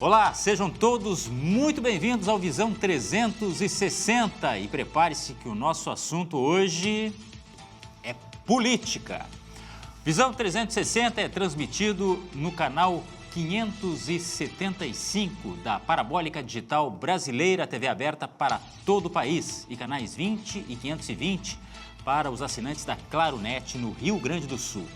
Olá, sejam todos muito bem-vindos ao Visão 360 e prepare-se que o nosso assunto hoje é política. Visão 360 é transmitido no canal 575 da Parabólica Digital Brasileira, TV aberta para todo o país, e canais 20 e 520 para os assinantes da Claronet no Rio Grande do Sul.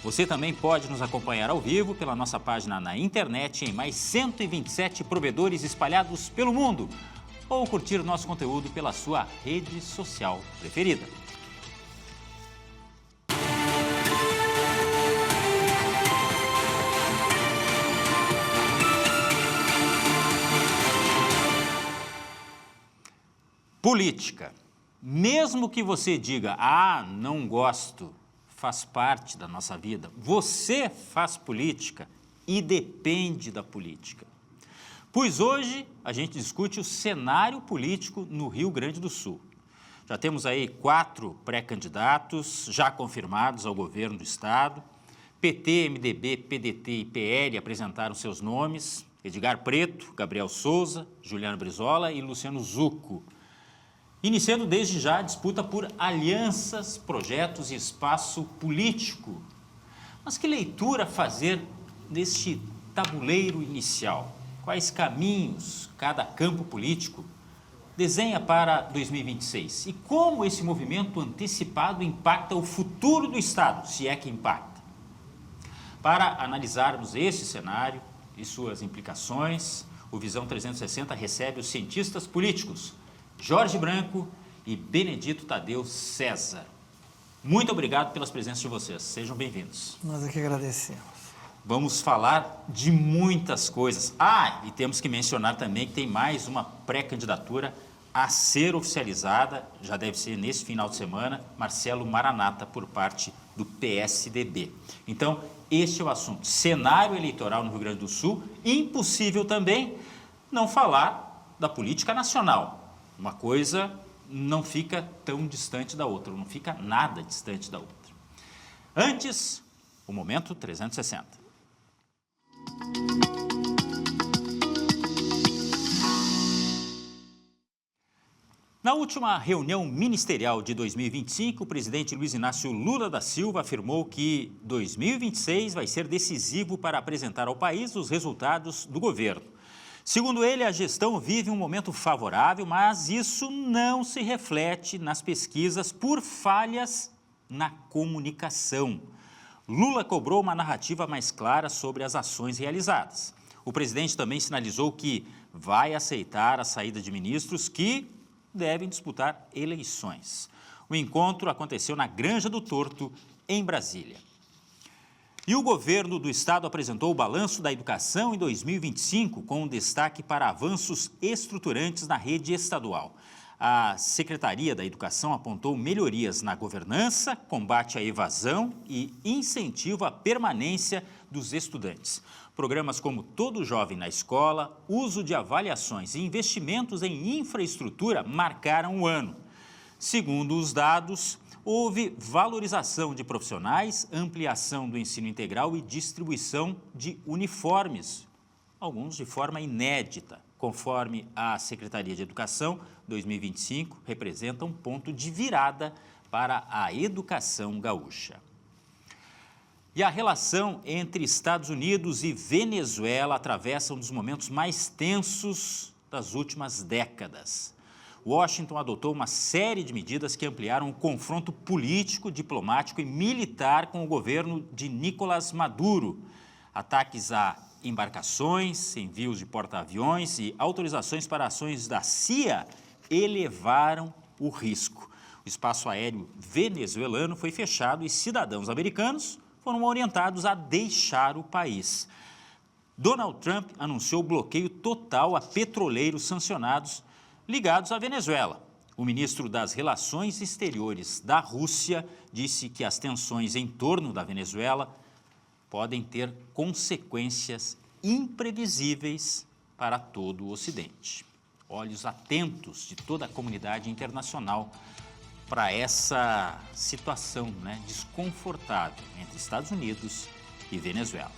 Você também pode nos acompanhar ao vivo pela nossa página na internet em mais 127 provedores espalhados pelo mundo ou curtir nosso conteúdo pela sua rede social preferida. Política. Mesmo que você diga, não gosto, faz parte da nossa vida. Você faz política e depende da política. Pois hoje a gente discute o cenário político no Rio Grande do Sul. Já temos aí 4 pré-candidatos já confirmados ao governo do estado. PT, MDB, PDT e PL apresentaram seus nomes. Edgar Preto, Gabriel Souza, Juliano Brizola e Luciano Zucco. Iniciando desde já a disputa por alianças, projetos e espaço político. Mas que leitura fazer deste tabuleiro inicial? Quais caminhos cada campo político desenha para 2026? E como esse movimento antecipado impacta o futuro do Estado, se é que impacta? Para analisarmos esse cenário e suas implicações, o Visão 360 recebe os cientistas políticos Jorge Branco e Benedito Tadeu César. Muito obrigado pelas presenças de vocês. Sejam bem-vindos. Nós é que agradecemos. Vamos falar de muitas coisas. E temos que mencionar também que tem mais uma pré-candidatura a ser oficializada, já deve ser nesse final de semana, Marcelo Maranata, por parte do PSDB. Então, este é o assunto. Cenário eleitoral no Rio Grande do Sul. Impossível também não falar da política nacional. Uma coisa não fica tão distante da outra, não fica nada distante da outra. Antes, o Momento 360. Na última reunião ministerial de 2025, o presidente Luiz Inácio Lula da Silva afirmou que 2026 vai ser decisivo para apresentar ao país os resultados do governo. Segundo ele, a gestão vive um momento favorável, mas isso não se reflete nas pesquisas por falhas na comunicação. Lula cobrou uma narrativa mais clara sobre as ações realizadas. O presidente também sinalizou que vai aceitar a saída de ministros que devem disputar eleições. O encontro aconteceu na Granja do Torto, em Brasília. E o governo do estado apresentou o balanço da educação em 2025, com destaque para avanços estruturantes na rede estadual. A Secretaria da Educação apontou melhorias na governança, combate à evasão e incentivo à permanência dos estudantes. Programas como Todo Jovem na Escola, uso de avaliações e investimentos em infraestrutura marcaram o ano. Segundo os dados, houve valorização de profissionais, ampliação do ensino integral e distribuição de uniformes, alguns de forma inédita. Conforme a Secretaria de Educação, 2025 representa um ponto de virada para a educação gaúcha. E a relação entre Estados Unidos e Venezuela atravessa um dos momentos mais tensos das últimas décadas. Washington adotou uma série de medidas que ampliaram o confronto político, diplomático e militar com o governo de Nicolás Maduro. Ataques a embarcações, envios de porta-aviões e autorizações para ações da CIA elevaram o risco. O espaço aéreo venezuelano foi fechado e cidadãos americanos foram orientados a deixar o país. Donald Trump anunciou bloqueio total a petroleiros sancionados ligados à Venezuela. O ministro das Relações Exteriores da Rússia disse que as tensões em torno da Venezuela podem ter consequências imprevisíveis para todo o Ocidente. Olhos atentos de toda a comunidade internacional para essa situação desconfortável entre Estados Unidos e Venezuela.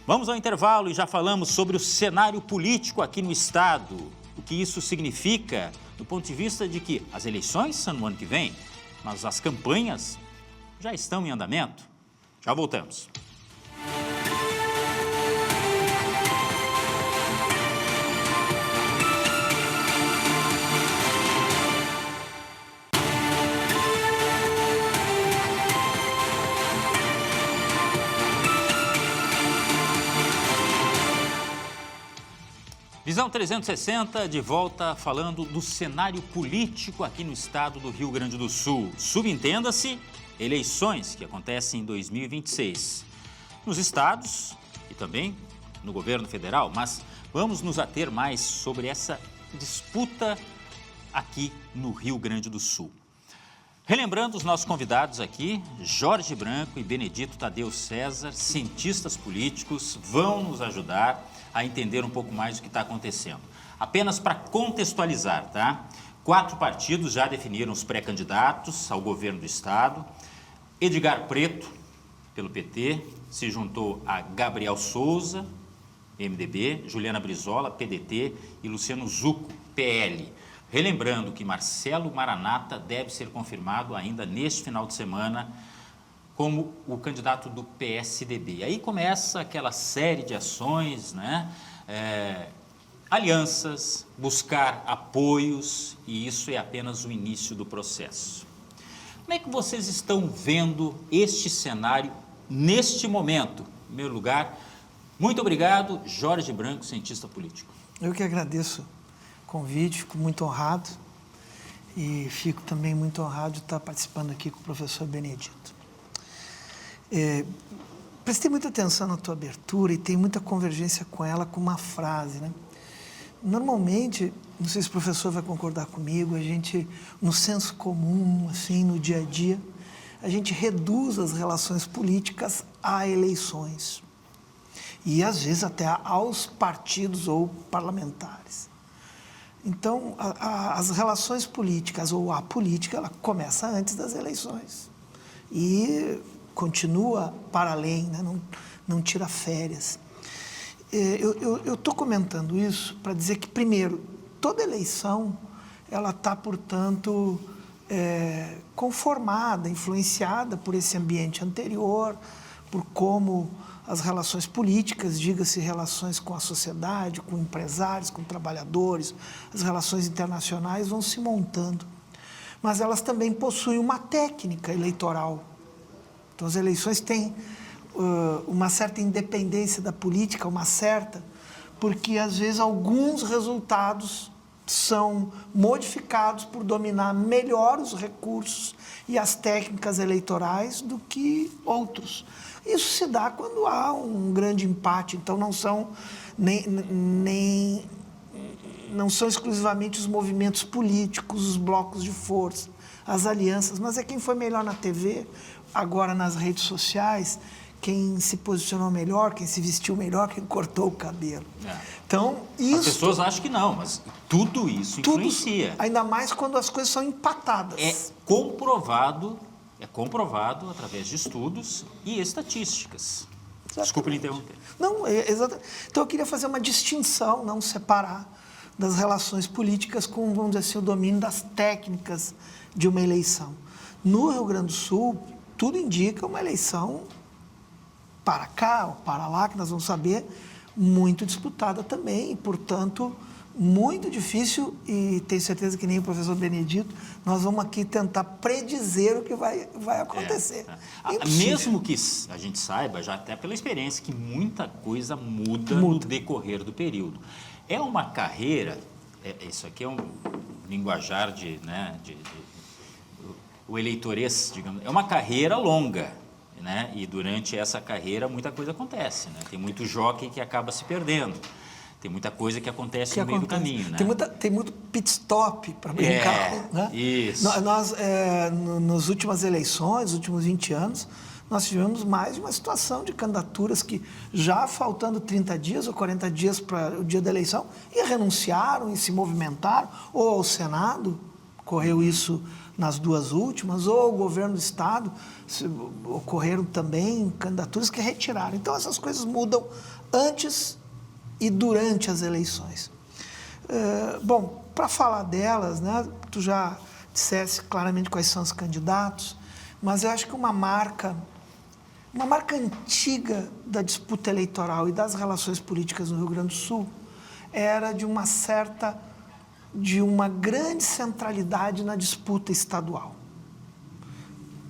Vamos ao intervalo e já falamos sobre o cenário político aqui no Estado. O que isso significa do ponto de vista de que as eleições são no ano que vem, mas as campanhas já estão em andamento. Já voltamos. Visão 360, de volta falando do cenário político aqui no estado do Rio Grande do Sul. Subentenda-se, eleições que acontecem em 2026 nos estados e também no governo federal, mas vamos nos ater mais sobre essa disputa aqui no Rio Grande do Sul. Relembrando os nossos convidados aqui, Jorge Branco e Benedito Tadeu César, cientistas políticos, vão nos ajudar a entender um pouco mais o que está acontecendo. Apenas para contextualizar, tá? 4 partidos já definiram os pré-candidatos ao governo do estado. Edgar Preto, pelo PT, se juntou a Gabriel Souza, MDB, Juliana Brizola, PDT e Luciano Zucco, PL. Relembrando que Marcelo Maranata deve ser confirmado ainda neste final de semana como o candidato do PSDB. Aí começa aquela série de ações, né? Alianças, buscar apoios, e isso é apenas o início do processo. Como é que vocês estão vendo este cenário neste momento? Em primeiro lugar, muito obrigado, Jorge Branco, cientista político. Eu que agradeço o convite, fico muito honrado e fico também muito honrado de estar participando aqui com o professor Benedito. Prestei muita atenção na tua abertura e tem muita convergência com ela, com uma frase, né? Normalmente, não sei se o professor vai concordar comigo, a gente, no senso comum, assim, no dia a dia, a gente reduz as relações políticas a eleições e, às vezes, até aos partidos ou parlamentares. Então, as relações políticas ou a política, ela começa antes das eleições e continua para além, né? Não tira férias. Eu estou comentando isso para dizer que, primeiro, toda eleição ela está, portanto, conformada, influenciada por esse ambiente anterior, por como as relações políticas, diga-se relações com a sociedade, com empresários, com trabalhadores, as relações internacionais vão se montando. Mas elas também possuem uma técnica eleitoral. Então, as eleições têm uma certa independência da política, porque, às vezes, alguns resultados são modificados por dominar melhor os recursos e as técnicas eleitorais do que outros. Isso se dá quando há um grande empate, então não são exclusivamente os movimentos políticos, os blocos de força, as alianças, mas é quem foi melhor na TV, agora nas redes sociais, quem se posicionou melhor, quem se vestiu melhor, quem cortou o cabelo. Então, isso... As pessoas acham que não, mas tudo isso influencia. Ainda mais quando as coisas são empatadas. É comprovado através de estudos e estatísticas. Exatamente. Desculpe me interromper. Não, exatamente. Então, eu queria fazer uma distinção, não separar das relações políticas com, vamos dizer assim, o domínio das técnicas de uma eleição. No Rio Grande do Sul, tudo indica uma eleição para cá ou para lá, que nós vamos saber, muito disputada também, e, portanto, muito difícil, e tenho certeza que nem o professor Benedito, nós vamos aqui tentar predizer o que vai acontecer. Mesmo que a gente saiba, já até pela experiência, que muita coisa muda no decorrer do período. É uma carreira, isso aqui é um linguajar o eleitorês, digamos, é uma carreira longa, né? E durante essa carreira muita coisa acontece, né? Tem muito jockey que acaba se perdendo, tem muita coisa que acontece no meio do caminho, né? Tem muito pit stop para brincar, né? Isso. Nós, nas últimas eleições, nos últimos 20 anos, nós tivemos mais de uma situação de candidaturas que, já faltando 30 dias ou 40 dias para o dia da eleição, e renunciaram e se movimentaram, ou ao Senado, ocorreu isso nas duas últimas, ou o governo do Estado, ocorreram também candidaturas que retiraram. Então, essas coisas mudam antes e durante as eleições. Bom, para falar delas, né, tu já dissesse claramente quais são os candidatos, mas eu acho que uma marca antiga da disputa eleitoral e das relações políticas no Rio Grande do Sul era de uma grande centralidade na disputa estadual.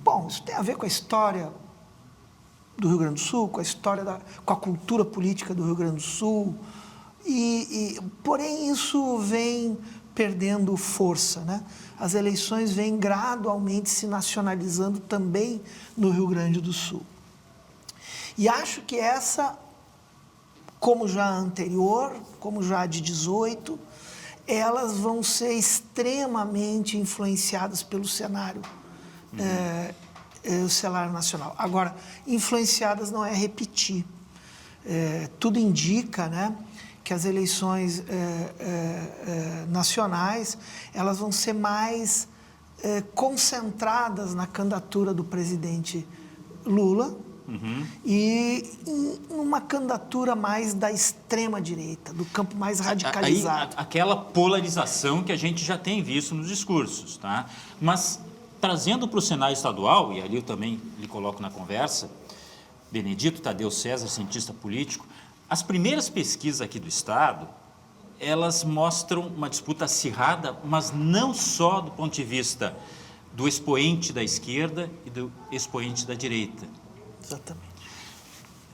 Bom, isso tem a ver com a história do Rio Grande do Sul, com a cultura política do Rio Grande do Sul, porém isso vem perdendo força, né? As eleições vêm gradualmente se nacionalizando também no Rio Grande do Sul. E acho que essa, como já a anterior, como já a de 18, elas vão ser extremamente influenciadas pelo cenário, o cenário nacional. Agora, influenciadas não é repetir. Tudo indica, né, que as eleições nacionais elas vão ser mais concentradas na candidatura do presidente Lula, e uma candidatura mais da extrema-direita, do campo mais radicalizado. Aí, aquela polarização que a gente já tem visto nos discursos, tá? Mas, trazendo para o cenário estadual, e ali eu também lhe coloco na conversa, Benedito Tadeu César, cientista político, as primeiras pesquisas aqui do Estado, elas mostram uma disputa acirrada, mas não só do ponto de vista do expoente da esquerda e do expoente da direita. Exatamente.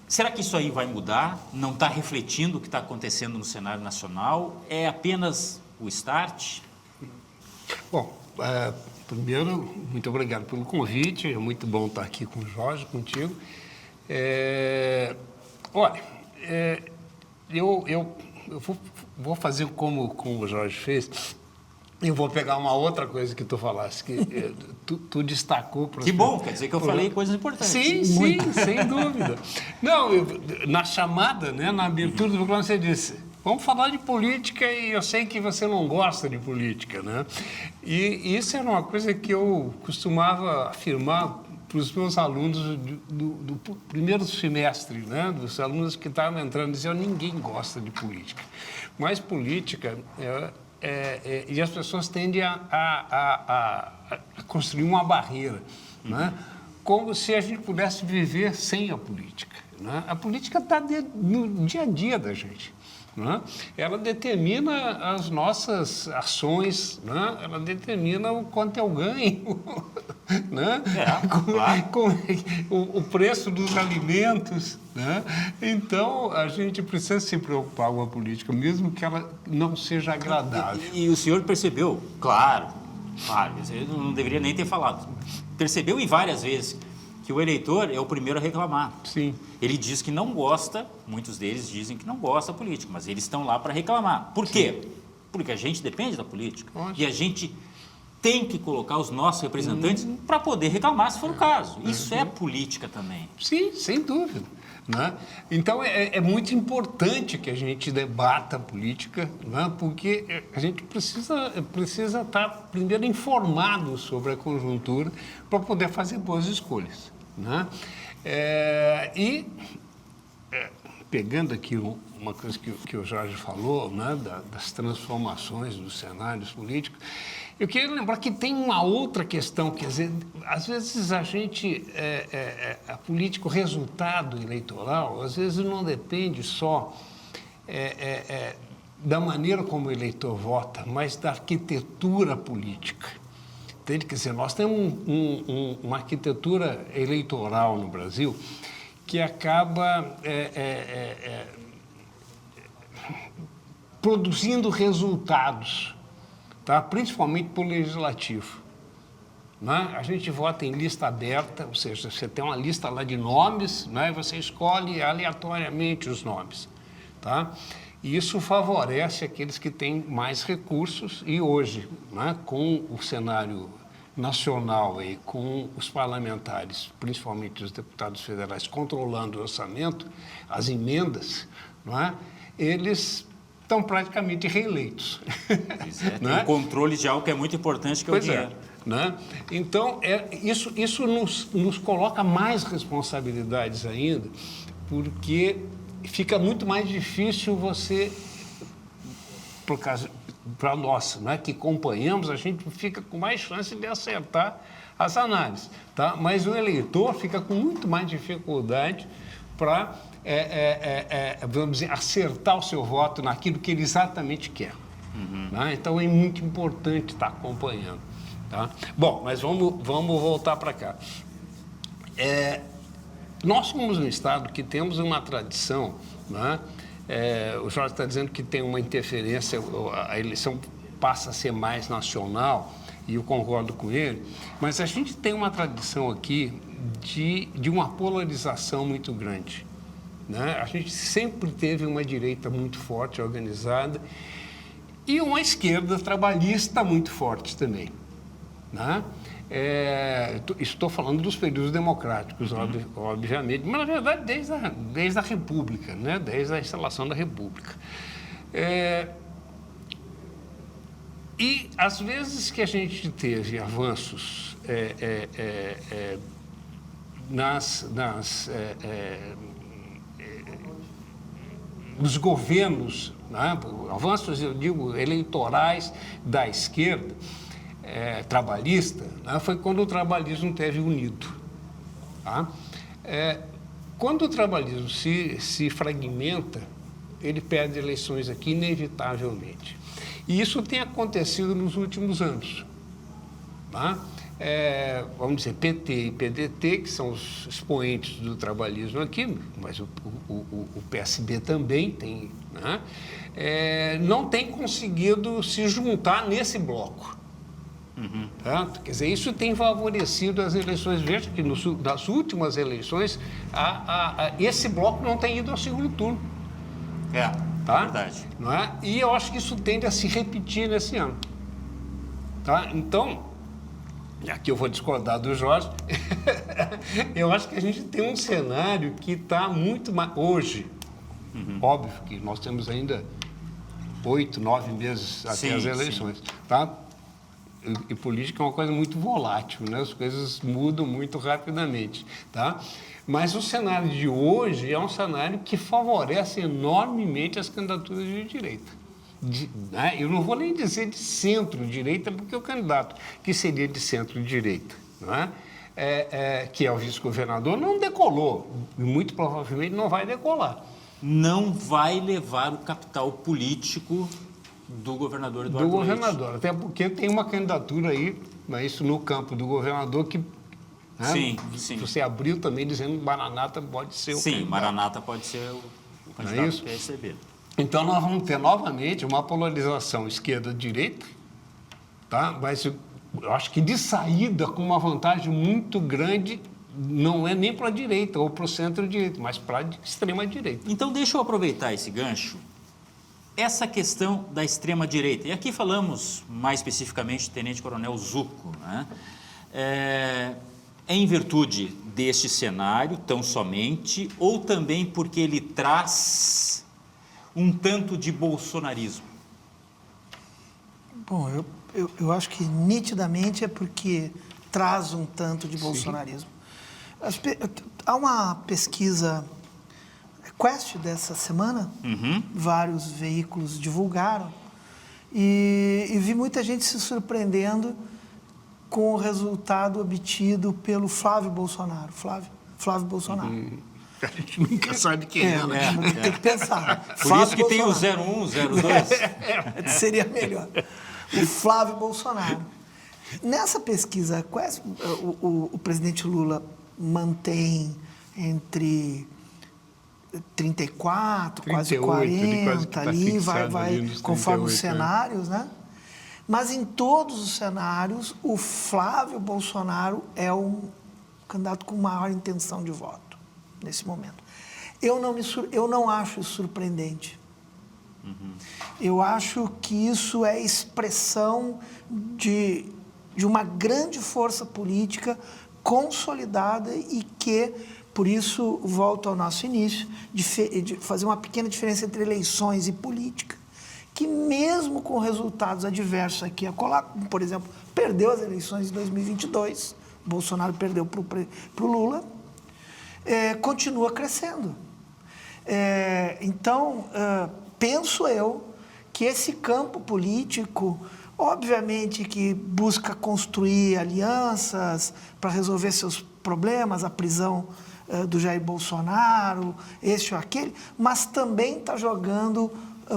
Será que isso aí vai mudar? Não está refletindo o que está acontecendo no cenário nacional? É apenas o start? Bom, primeiro, muito obrigado pelo convite. É muito bom estar aqui com o Jorge, contigo. Olha, eu vou fazer como o Jorge fez. Eu vou pegar uma outra coisa que tu falaste, que tu destacou... Que bom, quer dizer que eu falei coisas importantes. Sim, sem dúvida. Não, na chamada, né, na abertura do programa, você disse, vamos falar de política e eu sei que você não gosta de política, né? E isso era uma coisa que eu costumava afirmar para os meus alunos do primeiro semestre, né, dos alunos que estavam entrando, diziam, ninguém gosta de política. Mas política... e as pessoas tendem a construir uma barreira, né? Como se a gente pudesse viver sem a política, né? A política está no dia a dia da gente, né? Ela determina as nossas ações, né? Ela determina o quanto eu ganho, né? O preço dos alimentos, né? Então, a gente precisa se preocupar com a política, mesmo que ela não seja agradável. E o senhor percebeu, claro, eu não deveria nem ter falado, percebeu e várias vezes que o eleitor é o primeiro a reclamar. Sim. Ele diz que não gosta, muitos deles dizem que não gosta da política, mas eles estão lá para reclamar. Por quê? Porque a gente depende da política. E a gente tem que colocar os nossos representantes para poder reclamar, se for o caso. Isso é política também. Sim, sem dúvida, né? Então, é muito importante que a gente debata a política, né? Porque a gente precisa estar, primeiro, informado sobre a conjuntura para poder fazer boas escolhas, né? Pegando aqui uma coisa que o Jorge falou, né, das transformações dos cenários políticos, eu queria lembrar que tem uma outra questão, quer dizer, às vezes a gente, a política, o resultado eleitoral, às vezes não depende só da maneira como o eleitor vota, mas da arquitetura política. Entende? Quer dizer, nós temos uma arquitetura eleitoral no Brasil que acaba produzindo resultados, tá? Principalmente para o legislativo, né? A gente vota em lista aberta, ou seja, você tem uma lista lá de nomes, né? E você escolhe aleatoriamente os nomes, tá? E isso favorece aqueles que têm mais recursos e hoje, né, com o cenário nacional e com os parlamentares, principalmente os deputados federais, controlando o orçamento, as emendas, não é? Eles estão praticamente reeleitos. Pois é, tem um controle de algo que é muito importante, que é o dinheiro. Né? Então, isso nos coloca mais responsabilidades ainda, porque fica muito mais difícil você, para nós, né, que acompanhamos, a gente fica com mais chance de acertar as análises. Tá? Mas o eleitor fica com muito mais dificuldade para, vamos dizer, acertar o seu voto naquilo que ele exatamente quer. Né? Então, é muito importante estar acompanhando. Tá? Bom, mas vamos voltar para cá. Nós somos um Estado que temos uma tradição, né? O Jorge está dizendo que tem uma interferência, a eleição passa a ser mais nacional, e eu concordo com ele, mas a gente tem uma tradição aqui de uma polarização muito grande. Né? A gente sempre teve uma direita muito forte, organizada, e uma esquerda trabalhista muito forte também. Né? Estou falando dos períodos democráticos, obviamente, mas, na verdade, desde a República, né? Desde a instalação da República. E, às vezes que a gente teve avanços nos governos, né? Avanços, eu digo, eleitorais da esquerda, trabalhista, né? Foi quando o trabalhismo teve unido. Tá? Quando o trabalhismo se fragmenta, ele perde eleições aqui, inevitavelmente. E isso tem acontecido nos últimos anos. Tá? Vamos dizer, PT e PDT, que são os expoentes do trabalhismo aqui, mas o PSB também tem, né? Não tem conseguido se juntar nesse bloco. Tá? Quer dizer, isso tem favorecido as eleições. Veja que nas últimas eleições, esse bloco não tem ido ao segundo turno. Tá? Verdade. Não é? E eu acho que isso tende a se repetir nesse ano. Tá? Então, e aqui eu vou discordar do Jorge, eu acho que a gente tem um cenário que está muito mais... Hoje, óbvio que nós temos ainda 8, 9 meses até as eleições. Tá? E política é uma coisa muito volátil, né? As coisas mudam muito rapidamente, tá? Mas o cenário de hoje é um cenário que favorece enormemente as candidaturas de direita. Né? Eu não vou nem dizer de centro-direita, porque o candidato que seria de centro-direita, não é? Que é o vice-governador, não decolou, e muito provavelmente não vai decolar. Não vai levar o capital político do governador Eduardo Leite. Do governador, até porque tem uma candidatura aí, mas isso no campo do governador que... Né? Sim. Você abriu também dizendo que Maranata pode ser o candidato. Sim, Maranata pode ser o candidato que quer receber. Então, nós vamos ter novamente uma polarização esquerda-direita, tá? Mas eu acho que de saída com uma vantagem muito grande, não é nem para a direita ou para o centro-direita, mas para a extrema-direita. Então, deixa eu aproveitar esse gancho. Essa questão da extrema-direita, e aqui falamos mais especificamente do Tenente-Coronel Zucco, né? Em virtude deste cenário, tão somente, ou também porque ele traz um tanto de bolsonarismo? Bom, eu acho que nitidamente é porque traz um tanto de bolsonarismo. Há uma pesquisa Quest dessa semana, vários veículos divulgaram, e vi muita gente se surpreendendo com o resultado obtido pelo Flávio Bolsonaro. Flávio Bolsonaro. A gente nunca sabe quem é, né? Tem que pensar. Por Flávio isso que Bolsonaro. tem o 01, 02. Seria melhor. O Flávio Bolsonaro. Nessa pesquisa, o presidente Lula mantém entre 34, 38, quase 40, quase que tá ali, vai ali conforme 38, os cenários, né? Mas em todos os cenários, o Flávio Bolsonaro é o candidato com maior intenção de voto nesse momento. Eu não acho isso surpreendente. Eu acho que isso é expressão de uma grande força política consolidada e que, por isso, volto ao nosso início, de fazer uma pequena diferença entre eleições e política. mesmo com resultados adversos aqui a colar, como, por exemplo, perdeu as eleições de 2022, Bolsonaro perdeu para o Lula, continua crescendo. Então, penso eu que esse campo político, obviamente que busca construir alianças para resolver seus problemas, a prisão do Jair Bolsonaro, esse ou aquele, mas também está jogando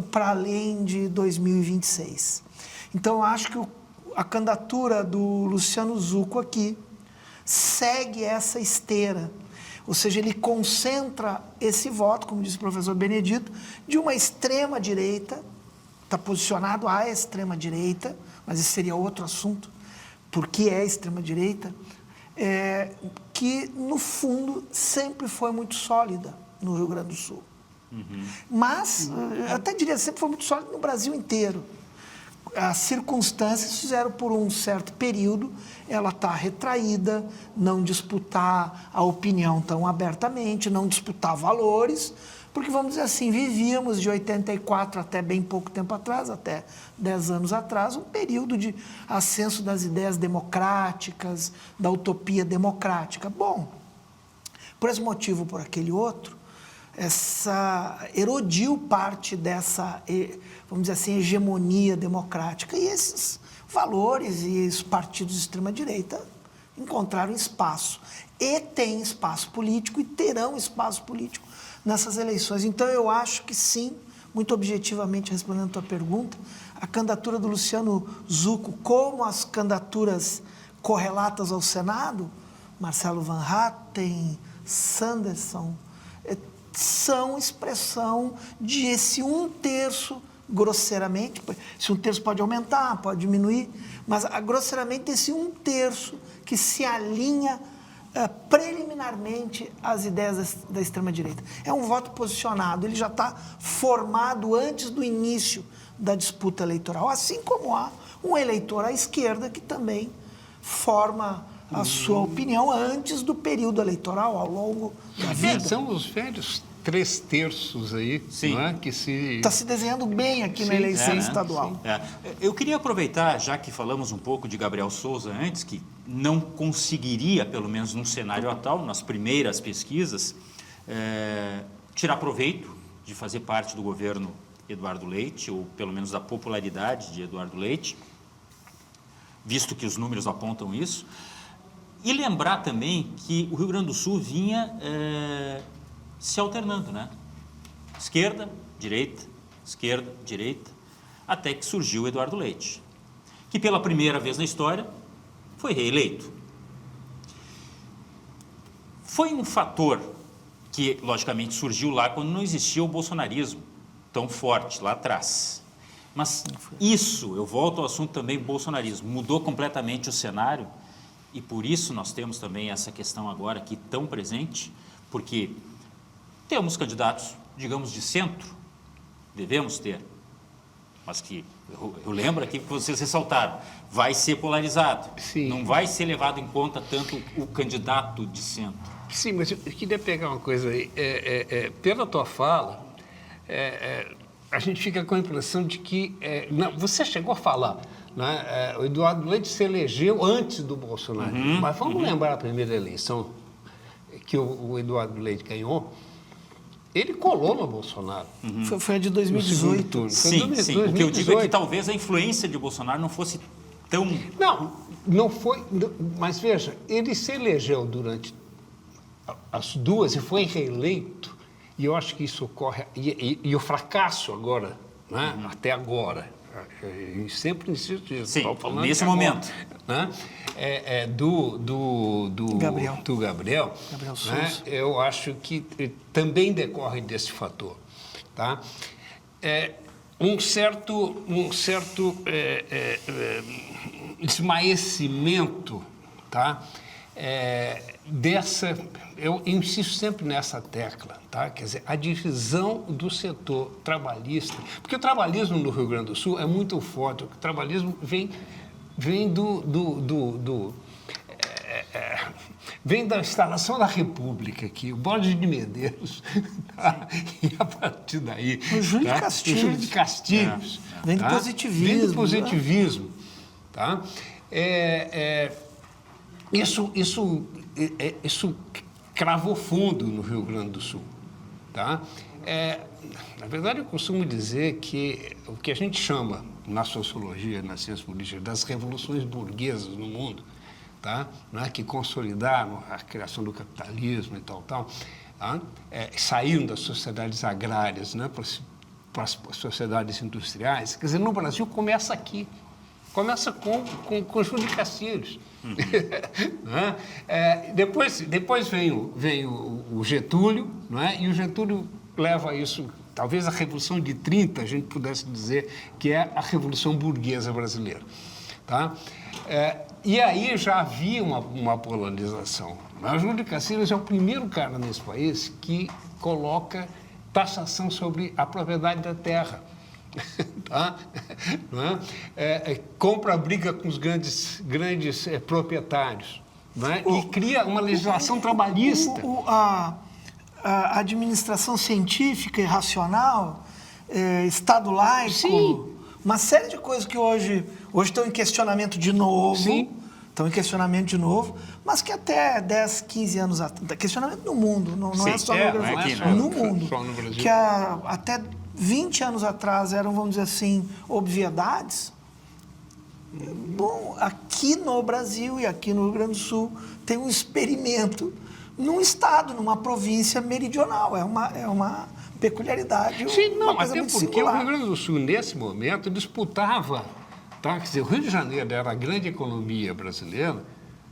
para além de 2026. Então, eu acho que a candidatura do Luciano Zucco aqui segue essa esteira, ou seja, ele concentra esse voto, como disse o professor Benedito, de uma extrema-direita, está posicionado à extrema-direita, mas esse seria outro assunto, porque é extrema-direita, que, no fundo, sempre foi muito sólida no Rio Grande do Sul. Mas, eu até diria, sempre foi muito sólida no Brasil inteiro. As circunstâncias fizeram, por um certo período, ela estar retraída, não disputar a opinião tão abertamente, não disputar valores, porque, vamos dizer assim, vivíamos de 84 até bem pouco tempo atrás, até 10 anos atrás, um período de ascenso das ideias democráticas, da utopia democrática. Bom, por esse motivo ou por aquele outro, erodiu parte dessa, vamos dizer assim, hegemonia democrática. E esses valores e os partidos de extrema-direita encontraram espaço. E têm espaço político e terão espaço político nessas eleições. Então, eu acho que sim, muito objetivamente respondendo a tua pergunta, a candidatura do Luciano Zucco, como as candidaturas correlatas ao Senado, Marcelo Van Hatten, Sanderson, são expressão de esse 1/3, grosseiramente, esse 1/3 pode aumentar, pode diminuir, mas grosseiramente esse 1/3 que se alinha preliminarmente às ideias da extrema-direita. É um voto posicionado, ele já está formado antes do início da disputa eleitoral, assim como há um eleitor à esquerda que também forma a sua opinião antes do período eleitoral, ao longo da vida. São os velhos 3/3 aí, sim, não é? Que se... Está se desenhando bem aqui na eleição estadual. Eu queria aproveitar, já que falamos um pouco de Gabriel Souza antes, que não conseguiria, pelo menos num cenário atual, nas primeiras pesquisas, tirar proveito de fazer parte do governo Eduardo Leite, ou pelo menos da popularidade de Eduardo Leite, visto que os números apontam isso. E lembrar também que o Rio Grande do Sul vinha se alternando, né? Esquerda, direita, até que surgiu o Eduardo Leite, que pela primeira vez na história foi reeleito. Foi um fator que, logicamente, surgiu lá quando não existia o bolsonarismo tão forte lá atrás. Mas isso, eu volto ao assunto também, bolsonarismo, mudou completamente o cenário. E por isso nós temos também essa questão agora aqui tão presente, porque temos candidatos, digamos, de centro, devemos ter, mas que eu lembro aqui que vocês ressaltaram, vai ser polarizado, sim, não vai ser levado em conta tanto o candidato de centro. Sim, mas eu queria pegar uma coisa aí, pela tua fala, a gente fica com a impressão de que, não, você chegou a falar, né? O Eduardo Leite se elegeu antes do Bolsonaro, mas vamos lembrar a primeira eleição que o Eduardo Leite ganhou, ele colou no Bolsonaro. Foi a de 2018. Sim. O que eu digo é que talvez a influência de Bolsonaro não fosse tão... Não foi, mas veja, ele se elegeu durante as duas e foi reeleito, e eu acho que isso ocorre, e o fracasso agora, né? Até agora, eu sempre insisto nisso. Sim, nesse momento. Né? Do Gabriel Souza. Né? Eu acho que também decorre desse fator. Tá? Um certo esmaecimento, tá? Eu insisto sempre nessa tecla, tá? Quer dizer, a divisão do setor trabalhista, porque o trabalhismo no Rio Grande do Sul é muito forte, o trabalhismo vem vem da instalação da República aqui, o Borges de Medeiros, tá? E a partir daí... O Júlio de tá? Castilhos. O Júlio de Castilhos. Vem do tá? positivismo. Vem do positivismo. Tá? Isso cravou fundo no Rio Grande do Sul. Tá? Na verdade, eu costumo dizer que o que a gente chama, na sociologia, na ciência política, das revoluções burguesas no mundo, tá? Não é? Que consolidaram a criação do capitalismo e tal, tá? Saíram das sociedades agrárias, né? Para as sociedades industriais. Quer dizer, no Brasil começa aqui. Começa com Júlio de Castilhos. Né? Depois vem o Getúlio, não é? E o Getúlio leva isso, talvez a Revolução de 30, a gente pudesse dizer que é a Revolução Burguesa brasileira. Tá? E aí já havia uma polarização. O Júlio de Castilhos é o primeiro cara nesse país que coloca taxação sobre a propriedade da terra. Tá? Não é? Compra briga com os grandes proprietários, não é? E cria uma legislação trabalhista. A administração científica e racional, Estado laico, Sim. Uma série de coisas que hoje estão em questionamento de novo. Sim. Estão em questionamento de novo, mas que até 10, 15 anos atrás... Questionamento no mundo, não é só no Brasil. Não é aqui, no mundo. Só no Brasil. Que até 20 anos atrás eram, vamos dizer assim, obviedades. Bom, aqui no Brasil e aqui no Rio Grande do Sul tem um experimento num estado, numa província meridional. É uma peculiaridade. Sim, não, uma coisa até muito porque singular. o Rio Grande do Sul, nesse momento, disputava, tá? Quer dizer, o Rio de Janeiro era a grande economia brasileira,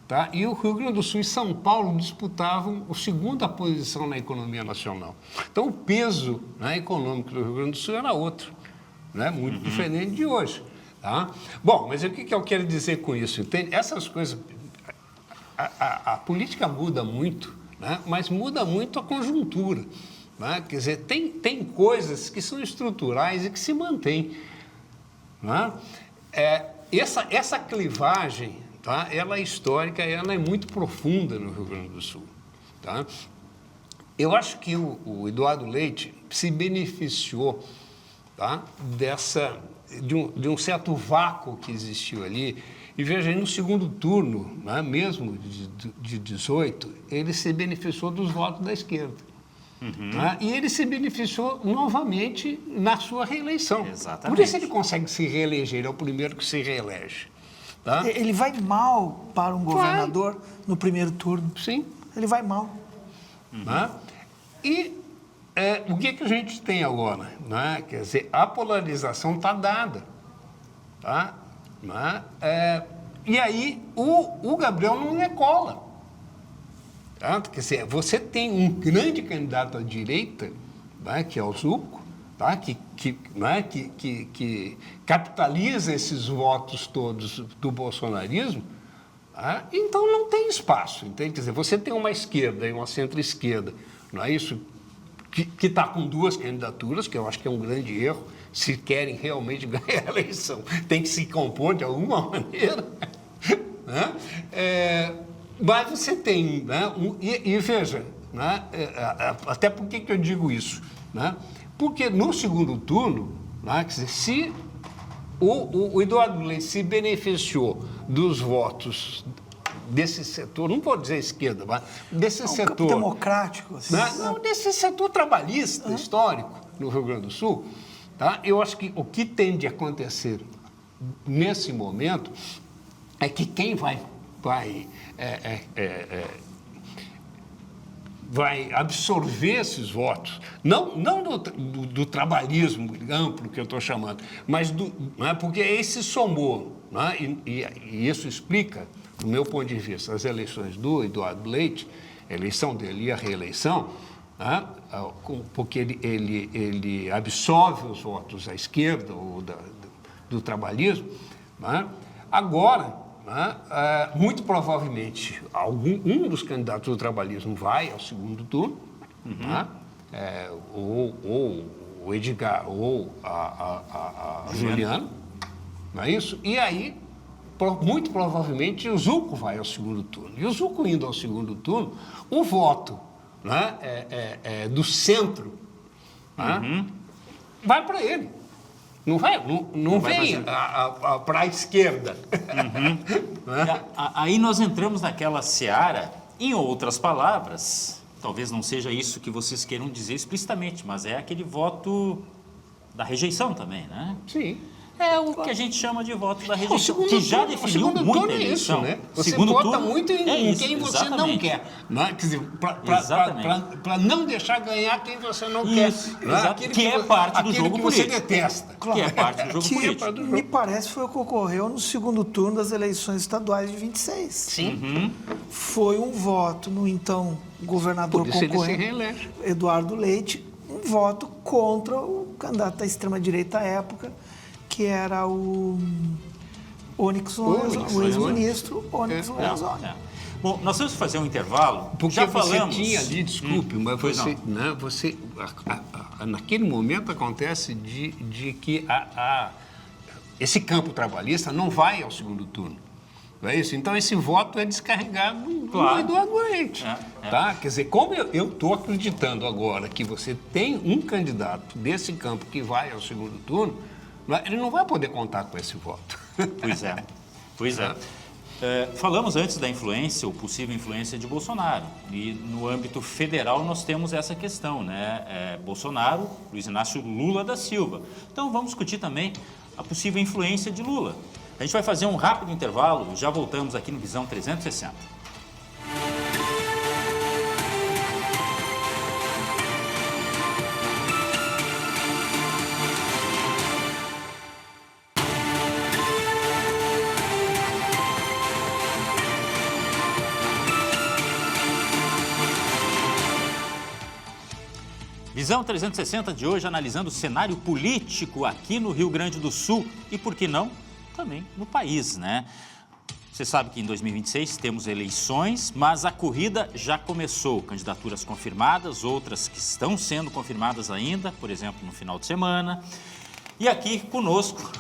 tá? E o Rio Grande do Sul e São Paulo disputavam a segunda posição na economia nacional. Então, o peso, né, econômico do Rio Grande do Sul era outro, né? Muito diferente de hoje. Tá? Bom, mas o que eu quero dizer com isso? Entende? Essas coisas... A política muda muito, né? Mas muda muito a conjuntura. Né? Quer dizer, tem coisas que são estruturais e que se mantêm. Né? Essa clivagem, tá? Ela é histórica, ela é muito profunda no Rio Grande do Sul. Tá? Eu acho que o Eduardo Leite se beneficiou, tá? De um certo vácuo que existiu ali. E veja, no segundo turno, né, mesmo de 18, ele se beneficiou dos votos da esquerda. Né? E ele se beneficiou novamente na sua reeleição. Exatamente. Por isso ele consegue se reeleger, ele é o primeiro que se reelege. Tá? Ele vai mal para um governador no primeiro turno. Sim. Ele vai mal. Né? E o que a gente tem agora? Né? Quer dizer, a polarização está dada. Tá? Né? E aí o Gabriel não é cola. Tá? Quer dizer, você tem um grande candidato à direita, né, que é o Zucco, tá? que capitaliza esses votos todos do bolsonarismo, tá? Então não tem espaço. Entende? Quer dizer, você tem uma esquerda e uma centro-esquerda, não é isso? Que está com duas candidaturas, que eu acho que é um grande erro, se querem realmente ganhar a eleição, tem que se compor de alguma maneira. Né? Mas você tem, né? E veja, né? Até por que eu digo isso? Né? Porque no segundo turno, né? Quer dizer, se o Eduardo Leite se beneficiou dos votos desse setor, não vou dizer esquerda, mas desse setor... campo democrático. Assim, né? Não, desse setor trabalhista histórico no Rio Grande do Sul, tá? Eu acho que o que tem de acontecer nesse momento é que quem vai absorver esses votos, não do trabalhismo amplo que eu estou chamando, mas né, porque esse somou, né, e isso explica, do meu ponto de vista, as eleições do Eduardo Leite, a eleição dele e a reeleição, né, porque ele absorve os votos à esquerda ou do trabalhismo. Né? Agora, né, muito provavelmente, um dos candidatos do trabalhismo vai ao segundo turno, né? Ou o Edgar ou a Juliana, não é isso? E aí muito provavelmente o Zucco vai ao segundo turno. E o Zucco indo ao segundo turno, o voto, né, do centro, né, vai para ele. Não vem para a esquerda. Né? Aí nós entramos naquela seara, em outras palavras, talvez não seja isso que vocês queiram dizer explicitamente, mas é aquele voto da rejeição também, né? Sim. É o que a gente chama de voto da rejeição, que já definiu muita eleição. Isso, né? Você segundo vota turno, muito em quem você exatamente. não quer. Né? Quer dizer, para não deixar ganhar quem você não Isso, quer. Né? que é parte do jogo que político. você detesta. Que é parte do jogo político. Me parece foi o que ocorreu no segundo turno das eleições estaduais de 26. Sim. Foi um voto no então governador Por isso ele se concorrente, reelege. Eduardo Leite, um voto contra o candidato da extrema-direita à época, que era o Onyx Lorenzoni, o ex-ministro Onyx Lorenzoni. Bom, nós vamos fazer um intervalo. Porque já você falamos. tinha ali, desculpe, mas Pois você, né, naquele momento acontece de que esse campo trabalhista não vai ao segundo turno. Não é isso? Então, esse voto é descarregado no Eduardo Leite. Tá? Quer dizer, como eu estou acreditando agora que você tem um candidato desse campo que vai ao segundo turno, ele não vai poder contar com esse voto. Pois é. Falamos antes da influência, ou possível influência de Bolsonaro. E no âmbito federal nós temos essa questão, né? Bolsonaro, Luiz Inácio Lula da Silva. Então vamos discutir também a possível influência de Lula. A gente vai fazer um rápido intervalo, já voltamos aqui no Visão 360. Visão 360 de hoje analisando o cenário político aqui no Rio Grande do Sul e, por que não, também no país, né? Você sabe que em 2026 temos eleições, mas a corrida já começou. Candidaturas confirmadas, outras que estão sendo confirmadas ainda, por exemplo, no final de semana. E aqui conosco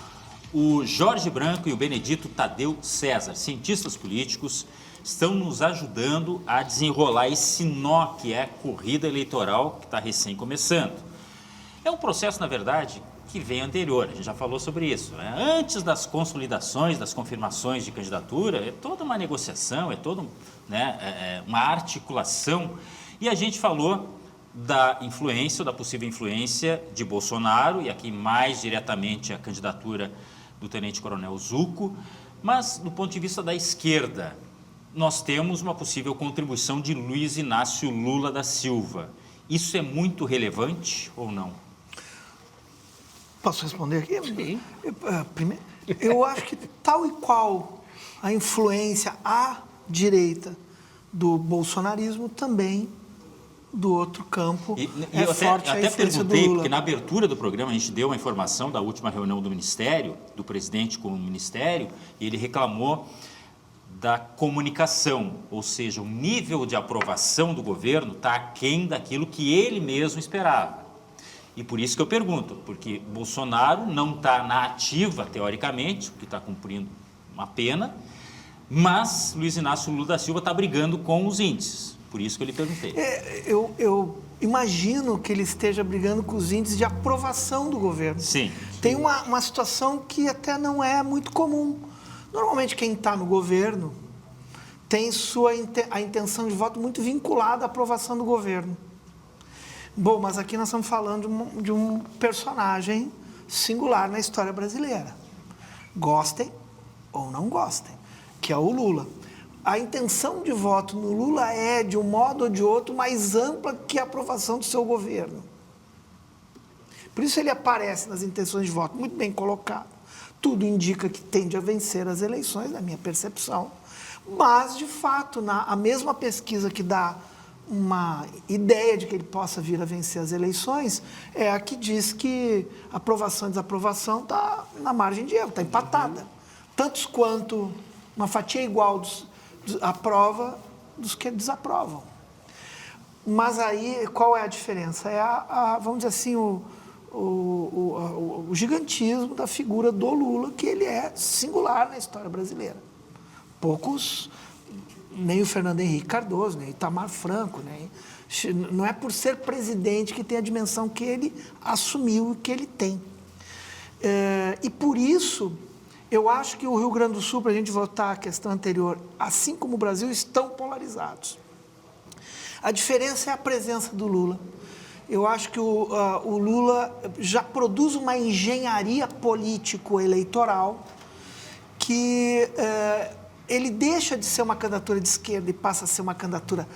o Jorge Branco e o Benedito Tadeu César, cientistas políticos, estão nos ajudando a desenrolar esse nó que é a corrida eleitoral que está recém começando. É um processo, na verdade, que vem anterior, a gente já falou sobre isso, né? Antes das consolidações, das confirmações de candidatura, é toda uma negociação, é toda uma articulação. E a gente falou da influência, ou da possível influência de Bolsonaro, e aqui mais diretamente a candidatura do tenente-coronel Zucco, mas do ponto de vista da esquerda, nós temos uma possível contribuição de Luiz Inácio Lula da Silva. Isso é muito relevante ou não? Posso responder aqui? Sim. Primeiro, eu acho que tal e qual a influência à direita do bolsonarismo, também do outro campo eu forte a influência do perguntei, Lula. porque na abertura do programa a gente deu uma informação da última reunião do Ministério, do presidente com o Ministério, e ele reclamou da comunicação, ou seja, o nível de aprovação do governo está aquém daquilo que ele mesmo esperava. E por isso que eu pergunto, porque Bolsonaro não está na ativa, teoricamente, porque está cumprindo uma pena, mas Luiz Inácio Lula da Silva está brigando com os índices. Por isso que eu lhe perguntei. Eu imagino que ele esteja brigando com os índices de aprovação do governo. Sim. Tem uma situação que até não é muito comum. Normalmente quem está no governo tem a intenção de voto muito vinculada à aprovação do governo. Bom, mas aqui nós estamos falando de um personagem singular na história brasileira. Gostem ou não gostem, que é o Lula. A intenção de voto no Lula é, de um modo ou de outro, mais ampla que a aprovação do seu governo. Por isso ele aparece nas intenções de voto muito bem colocado. Tudo indica que tende a vencer as eleições, na minha percepção. Mas, de fato, a mesma pesquisa que dá uma ideia de que ele possa vir a vencer as eleições é a que diz que aprovação e desaprovação está na margem de erro, está empatada. Tantos quanto uma fatia igual aprova dos que desaprovam. Mas aí, qual é a diferença? Vamos dizer assim, o gigantismo da figura do Lula, que ele é singular na história brasileira. Poucos, nem o Fernando Henrique Cardoso, nem o Itamar Franco, não é por ser presidente que tem a dimensão que ele assumiu e que ele tem. E por isso, eu acho que o Rio Grande do Sul, para a gente voltar à questão anterior, assim como o Brasil, estão polarizados. A diferença é a presença do Lula. Eu acho que o Lula já produz uma engenharia político-eleitoral que ele deixa de ser uma candidatura de esquerda e passa a ser uma candidatura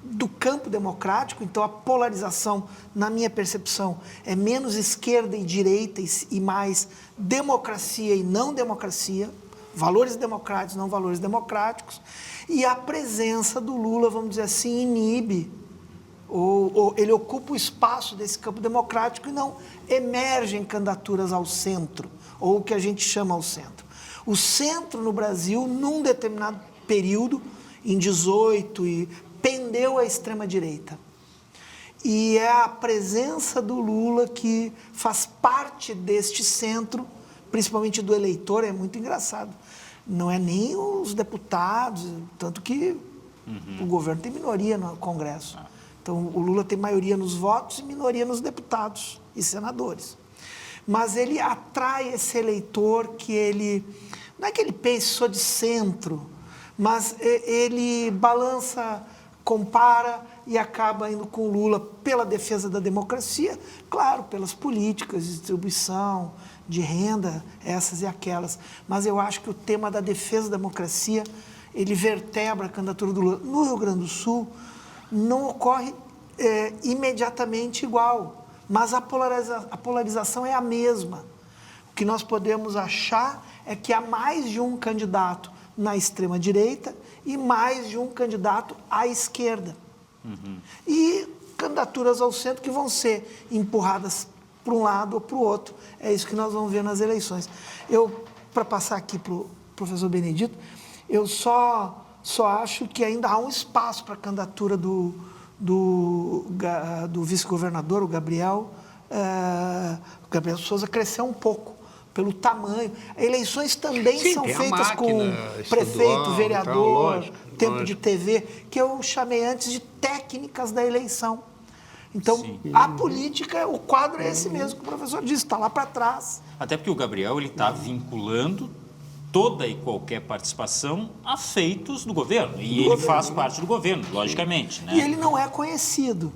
do campo democrático. Então, a polarização, na minha percepção, é menos esquerda e direita e mais democracia e não democracia, valores democráticos, não valores democráticos. E a presença do Lula, vamos dizer assim, inibe, ou ele ocupa o espaço desse campo democrático e não emergem candidaturas ao centro, ou o que a gente chama ao centro. O centro no Brasil, num determinado período, em 18, pendeu à extrema-direita. E é a presença do Lula que faz parte deste centro, principalmente do eleitor. É muito engraçado. Não é nem os deputados, tanto que o governo tem minoria no Congresso. Então, o Lula tem maioria nos votos e minoria nos deputados e senadores. Mas ele atrai esse eleitor que ele... Não é que ele pense só de centro, mas ele balança, compara e acaba indo com o Lula pela defesa da democracia, claro, pelas políticas de distribuição, de renda, essas e aquelas. Mas eu acho que o tema da defesa da democracia, ele vertebra a candidatura do Lula. No Rio Grande do Sul, não ocorre imediatamente igual, mas a polarização é a mesma. O que nós podemos achar é que há mais de um candidato na extrema-direita e mais de um candidato à esquerda. E candidaturas ao centro que vão ser empurradas para um lado ou para o outro. É isso que nós vamos ver nas eleições. Para passar aqui para o professor Benedito, eu só acho que ainda há um espaço para a candidatura do vice-governador, o Gabriel Souza, crescer um pouco pelo tamanho. Eleições também são feitas com prefeito, vereador, tempo de TV, que eu chamei antes de técnicas da eleição. Então, a política, o quadro é esse mesmo que o professor disse, está lá para trás. Até porque o Gabriel está vinculando toda e qualquer participação a feitos do governo. E ele faz parte do governo, logicamente. Né? E ele não é conhecido.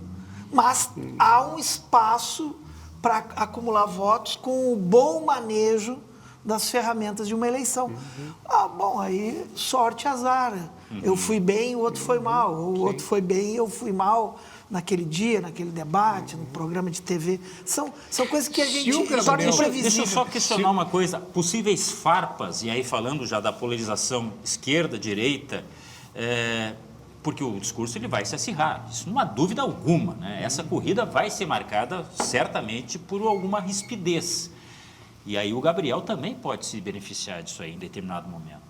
Mas há um espaço para acumular votos com o bom manejo das ferramentas de uma eleição. Bom, aí sorte, azar. Eu fui bem, o outro foi mal. O outro foi bem, eu fui mal naquele dia, naquele debate, no programa de TV. São coisas que a gente torna imprevisível. Deixa eu só questionar uma coisa. Possíveis farpas, e aí falando já da polarização esquerda-direita, porque o discurso ele vai se acirrar, isso não há dúvida alguma. Né? Essa corrida vai ser marcada certamente por alguma rispidez. E aí o Gabriel também pode se beneficiar disso aí em determinado momento.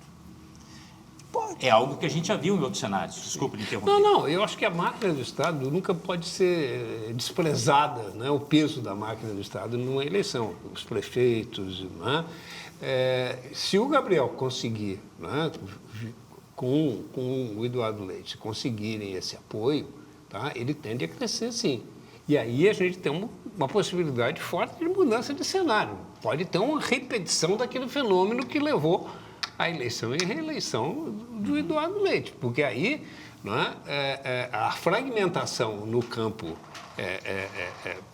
É algo que a gente já viu em outros cenários. Desculpa me interromper. Não, eu acho que a máquina do Estado nunca pode ser desprezada, né? O peso da máquina do Estado numa eleição. Os prefeitos, né? Se o Gabriel conseguir, né? Com o Eduardo Leite, conseguirem esse apoio, tá? Ele tende a crescer, sim. E aí a gente tem uma possibilidade forte de mudança de cenário. Pode ter uma repetição daquele fenômeno que levou à eleição e reeleição do Eduardo Leite, porque aí, né, a fragmentação no campo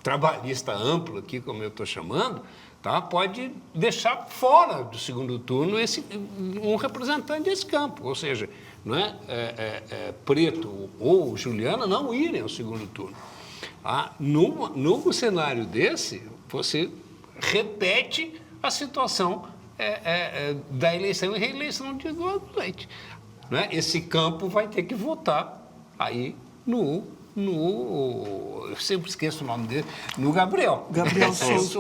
trabalhista amplo, aqui como eu estou chamando, tá, pode deixar fora do segundo turno um representante desse campo, ou seja, não Preto ou Juliana não irem ao segundo turno. Num cenário desse, você repete a situação da eleição e reeleição de Eduardo Leite. Né? Esse campo vai ter que votar aí eu sempre esqueço o nome dele, no Gabriel. Gabriel Souza.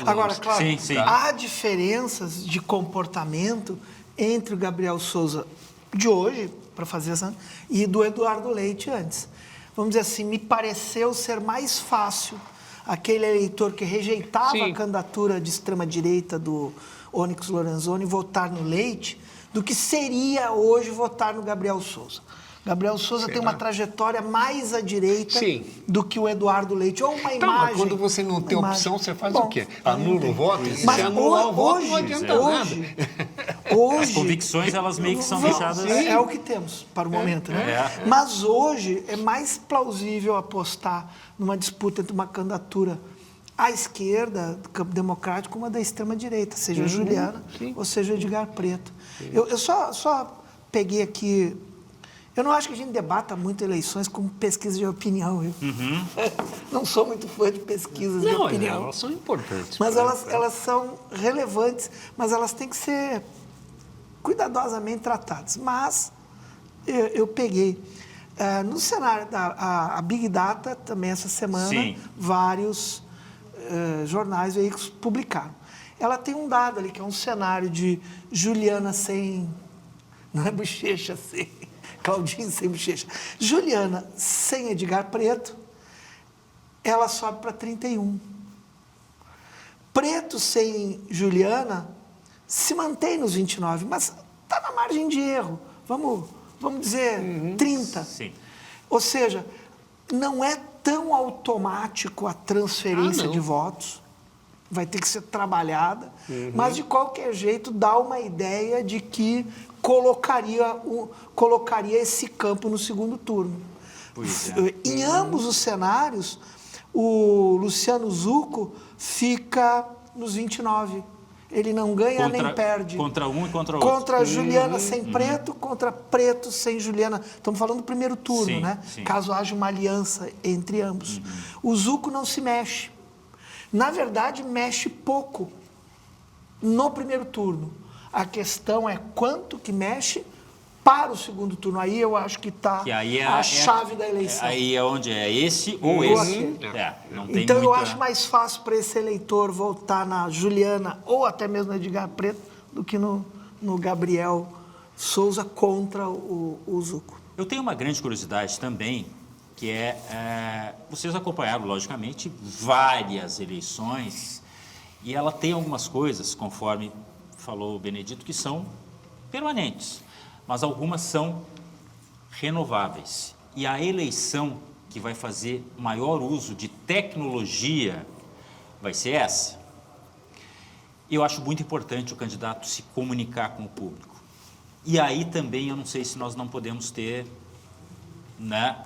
Agora, claro, sim. Há diferenças de comportamento entre o Gabriel Souza de hoje, para fazer essa, e do Eduardo Leite antes. Vamos dizer assim, me pareceu ser mais fácil aquele eleitor que rejeitava Sim. a candidatura de extrema-direita do Onyx Lorenzoni votar no Leite, do que seria hoje votar no Gabriel Souza. Gabriel Souza tem uma trajetória mais à direita Sim. do que o Eduardo Leite. Ou uma Então, imagem... mas quando você não tem uma opção, imagem. você faz Bom, o quê? Anula o voto? E Mas se anular o voto, não hoje, adianta nada. hoje, As convicções, elas meio que são Vamos, deixadas... É o que temos para o momento, né? Mas hoje é mais plausível apostar numa disputa entre uma candidatura à esquerda, do campo democrático, uma da extrema-direita, seja a Juliana ou seja o Edgar Preto. Eu só peguei aqui... Eu não acho que a gente debata muito eleições como pesquisa de opinião. Eu não sou muito fã de pesquisas de opinião. Elas são importantes. Mas elas são relevantes, mas elas têm que ser cuidadosamente tratadas. Mas eu peguei. No cenário da Big Data, também essa semana, Sim. vários jornais, veículos publicaram. Ela tem um dado ali, que é um cenário de Juliana sem... Não é bochecha, sem... Claudinho sem bochecha. Juliana sem Edgar Preto, ela sobe para 31. Preto sem Juliana se mantém nos 29, mas está na margem de erro. Vamos dizer 30. Sim. Ou seja, não é tão automático a transferência de votos. Vai ter que ser trabalhada, mas de qualquer jeito dá uma ideia de que colocaria esse campo no segundo turno. Pois é. Em ambos os cenários, o Luciano Zucco fica nos 29. Ele não ganha nem perde. Contra um e contra o outro. Contra Juliana sem Preto, contra Preto sem Juliana. Estamos falando do primeiro turno, Sim, né? sim. Caso haja uma aliança entre ambos. O Zucco não se mexe. Na verdade, mexe pouco no primeiro turno. A questão é quanto que mexe para o segundo turno. Aí eu acho que está a chave da eleição. Aí é onde é esse ou Ou esse. aquele. Não tem Então eu muita... acho mais fácil para esse eleitor votar na Juliana ou até mesmo no Edgar Preto do que no Gabriel Souza contra o Zucco. Eu tenho uma grande curiosidade também, que vocês acompanharam, logicamente, várias eleições, e ela tem algumas coisas, conforme falou o Benedito, que são permanentes, mas algumas são renováveis. E a eleição que vai fazer maior uso de tecnologia vai ser essa. Eu acho muito importante o candidato se comunicar com o público. E aí também eu não sei se nós não podemos ter...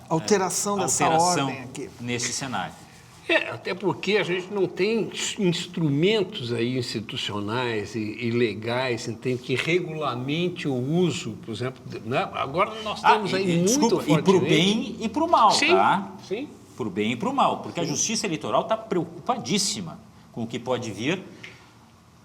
Alteração dessa ordem aqui. Nesse cenário. Até porque a gente não tem instrumentos aí institucionais e legais, entende, que regulamente o uso, por exemplo, né? Agora nós temos aí muito desculpa, fortemente... e para o bem e para o mal, sim, tá? Sim. Para o bem e para o mal, porque a Justiça Eleitoral está preocupadíssima com o que pode vir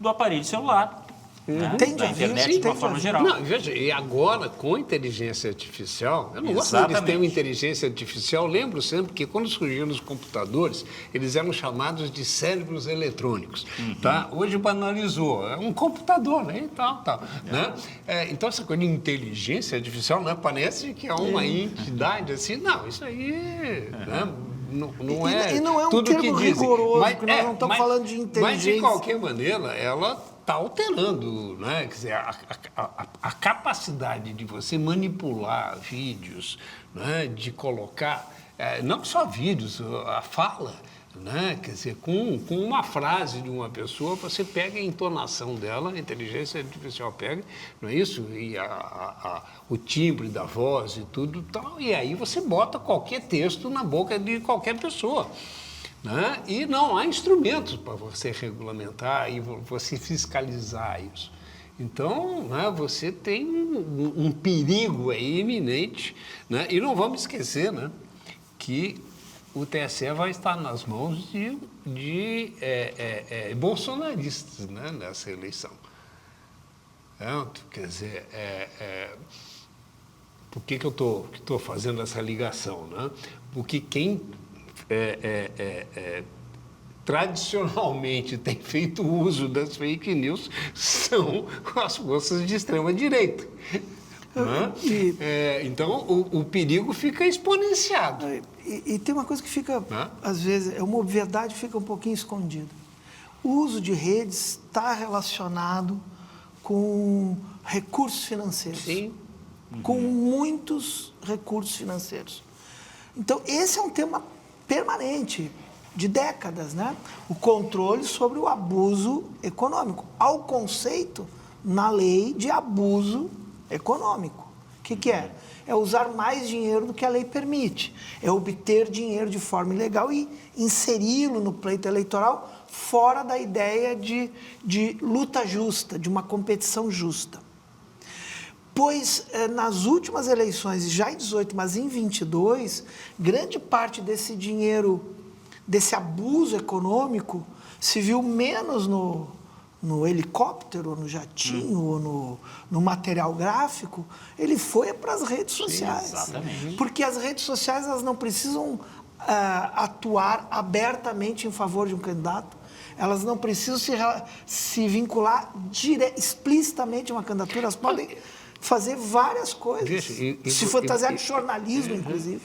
do aparelho celular, né? Da internet de uma forma geral. Não, veja, e agora com inteligência artificial, eu não gosto de eles terem inteligência artificial, lembro sempre que quando surgiram os computadores, eles eram chamados de cérebros eletrônicos, tá? Hoje banalizou, é um computador, né? E tal, né? Então essa coisa de inteligência artificial, né? Parece que é uma entidade assim, não, isso aí, né? Não é e não é um tudo termo que dizem. rigoroso, Mas, porque nós não estamos falando de inteligência. Mas, de qualquer maneira, ela está alterando, né? Quer dizer, a capacidade de você manipular vídeos, né? De colocar, não só vídeos, a fala, né? Quer dizer, com uma frase de uma pessoa, você pega a entonação dela, a inteligência artificial pega, não é isso? E o timbre da voz e tudo tal, e aí você bota qualquer texto na boca de qualquer pessoa. Né? E não há instrumentos para você regulamentar e você fiscalizar isso. Então, né, você tem um perigo aí iminente, né? E não vamos esquecer, né, que o TSE vai estar nas mãos de bolsonaristas, né, nessa eleição. Quer dizer, por que eu estou fazendo essa ligação? Né? Porque quem tradicionalmente tem feito uso das fake news são as forças de extrema-direita. Né? Então, o perigo fica exponenciado. E tem uma coisa que fica, às vezes, uma obviedade fica um pouquinho escondida. O uso de redes está relacionado com recursos financeiros. Sim. Com muitos recursos financeiros. Então, esse é um tema permanente, de décadas, né? O controle sobre o abuso econômico. Há o conceito na lei de abuso econômico. O que é? É usar mais dinheiro do que a lei permite. É obter dinheiro de forma ilegal e inseri-lo no pleito eleitoral fora da ideia de luta justa, de uma competição justa. Pois, nas últimas eleições, já em 18, mas em 22, grande parte desse dinheiro, desse abuso econômico, se viu menos no helicóptero, no jatinho, ou no material gráfico, ele foi para as redes sociais. Sim, exatamente. Porque as redes sociais elas não precisam atuar abertamente em favor de um candidato, elas não precisam se vincular explicitamente a uma candidatura, elas podem fazer várias coisas, se fantasiar de jornalismo, inclusive.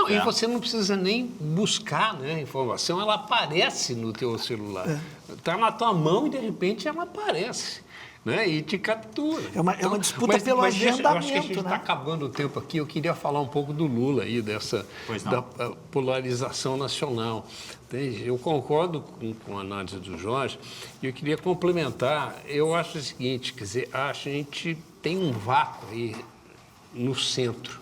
E você não precisa nem buscar, né, a informação, ela aparece no teu celular. Está na tua mão e, de repente, ela aparece. Né, e te captura. É uma disputa pelo agendamento. Eu acho que a gente está acabando o tempo aqui. Eu queria falar um pouco do Lula aí, da polarização nacional. Eu concordo com a análise do Jorge e eu queria complementar. Eu acho o seguinte, quer dizer, a gente tem um vácuo aí no centro.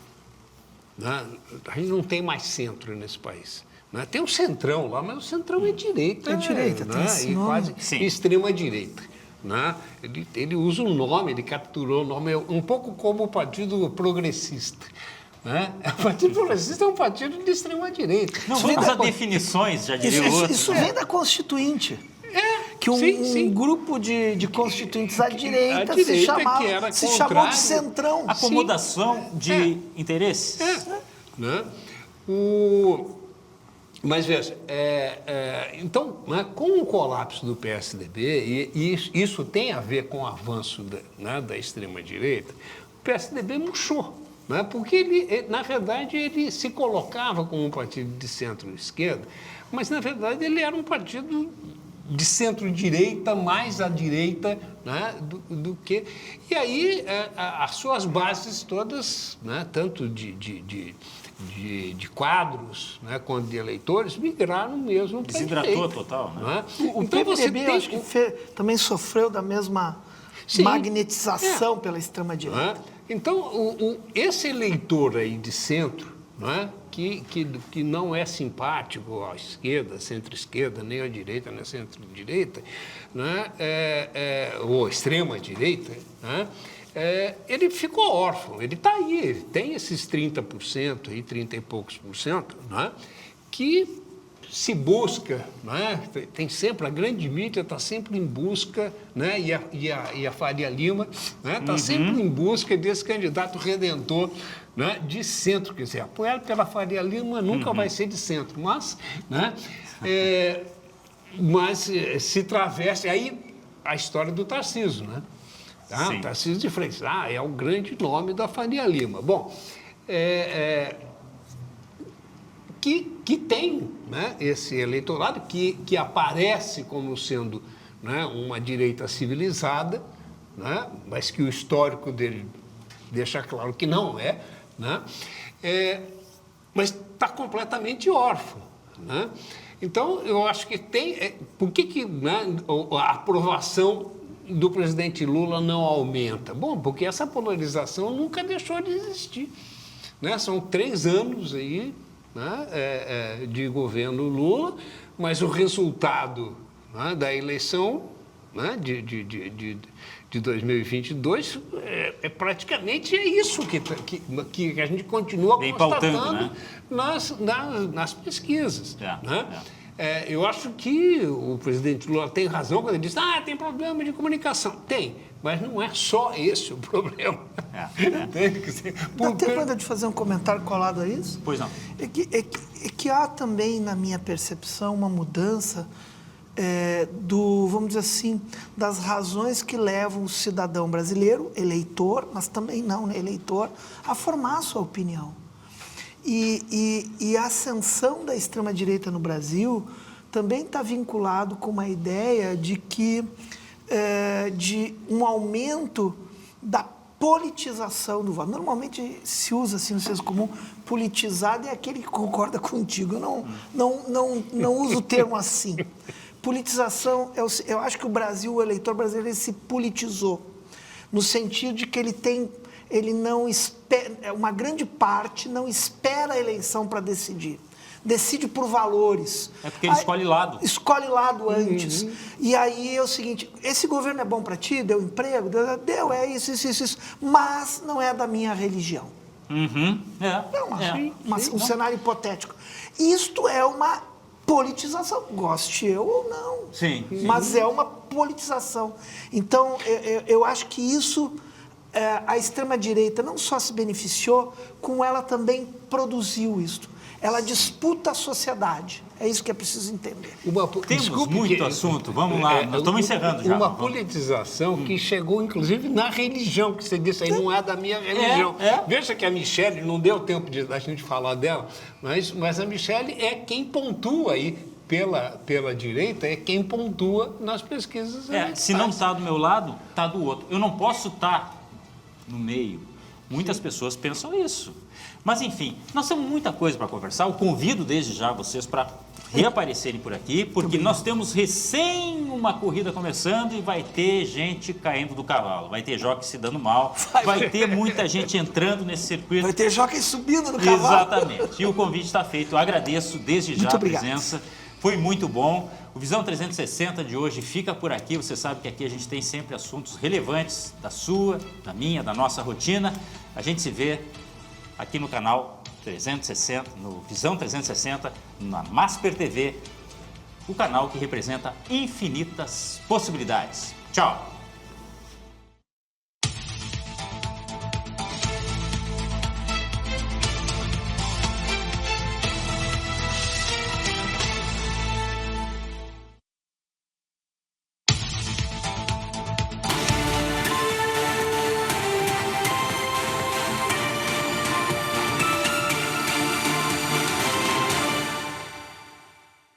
Né? A gente não tem mais centro nesse país. Né? Tem um centrão lá, mas o centrão é direita. É direita, né? tem esse nome. Quase extrema-direita. Né? Ele usa um nome, ele capturou o nome, um pouco como o Partido Progressista. Né? O Partido Progressista é um partido de extrema-direita. Não vamos a definições, já diria o outro. Isso vem da Constituinte. Que um grupo de constituintes à direita se chamou de centrão. Acomodação de interesses. Né? Mas veja, então, né, com o colapso do PSDB, e isso tem a ver com o avanço da extrema-direita, o PSDB murchou, né, porque ele, na verdade, ele se colocava como um partido de centro-esquerda, mas, na verdade, ele era um partido de centro-direita, mais à direita, né, do que... E aí, as suas bases todas, né, tanto de quadros, né, quanto de eleitores, migraram mesmo para a direita. Desidratou total, né? O então, PMDB, eu acho que também sofreu da mesma magnetização pela extrema-direita. Então, esse eleitor aí de centro, né, que não é simpático à esquerda, centro-esquerda, nem à direita, nem à centro-direita, né, ou extrema-direita, né, ele ficou órfão, ele está aí, ele tem esses 30%, aí, 30 e poucos por cento, né, que se busca, né, tem sempre, a grande mídia está sempre em busca, né, e a Faria Lima está sempre em busca desse candidato redentor, né, de centro, quer dizer, apoiado pela Faria Lima nunca vai ser de centro, mas, né, mas se travesse, aí a história do Tarcísio, né? Tarcísio de Freitas, é o grande nome da Faria Lima. Bom, que tem, né, esse eleitorado que aparece como sendo, né, uma direita civilizada, né, mas que o histórico dele deixa claro que não é, né, mas está completamente órfão. Né? Então, eu acho que tem... por que né, a aprovação do presidente Lula não aumenta? Bom, porque essa polarização nunca deixou de existir. Né? São 3 anos aí, né, de governo Lula, mas o resultado, né, da eleição, né, de 2022 praticamente isso que a gente continua constatando, né, nas pesquisas. Né? Eu acho que o presidente Lula tem razão quando ele diz tem problema de comunicação. Tem, mas não é só esse o problema. Dá tempo ainda de fazer um comentário colado a isso? Pois não. É que há também, na minha percepção, uma mudança vamos dizer assim, das razões que levam o cidadão brasileiro, eleitor, mas também não eleitor, a formar a sua opinião. E a ascensão da extrema-direita no Brasil também está vinculado com uma ideia de um aumento da politização do voto. Normalmente se usa assim no senso comum, politizado é aquele que concorda contigo. Eu não uso o termo assim. Politização, eu acho que o eleitor brasileiro se politizou, no sentido de que ele não espera, uma grande parte não espera a eleição para decidir. Decide por valores. É porque ele escolhe lado. Escolhe lado antes. E aí é o seguinte, esse governo é bom para ti? Deu emprego? Deu, é isso. Mas não é da minha religião. Um cenário hipotético. Isto é uma politização, goste eu ou não. Sim. Mas é uma politização. Então, eu acho que isso, a extrema-direita não só se beneficiou, como ela também produziu isto. Ela disputa a sociedade. É isso que é preciso entender. Temos muito assunto. Vamos lá, nós estamos encerrando já. Uma politização que chegou, inclusive, na religião, que você disse aí, não é da minha religião. Veja que a Michelle, não deu tempo da gente falar dela, mas a Michelle é quem pontua aí pela direita, é quem pontua nas pesquisas. Se não está do meu lado, está do outro. Eu não posso estar no meio. Muitas pessoas pensam isso. Mas, enfim, nós temos muita coisa para conversar. Eu convido desde já vocês para reaparecerem por aqui, porque nós temos recém uma corrida começando e vai ter gente caindo do cavalo, vai ter jockey se dando mal, vai ter muita gente entrando nesse circuito. Vai ter jockey subindo no cavalo. Exatamente. E o convite está feito. Eu agradeço desde já a presença. Foi muito bom. O Visão 360 de hoje fica por aqui. Você sabe que aqui a gente tem sempre assuntos relevantes da sua, da minha, da nossa rotina. A gente se vê aqui no canal 360, no Visão 360, na Masper TV, o canal que representa infinitas possibilidades. Tchau!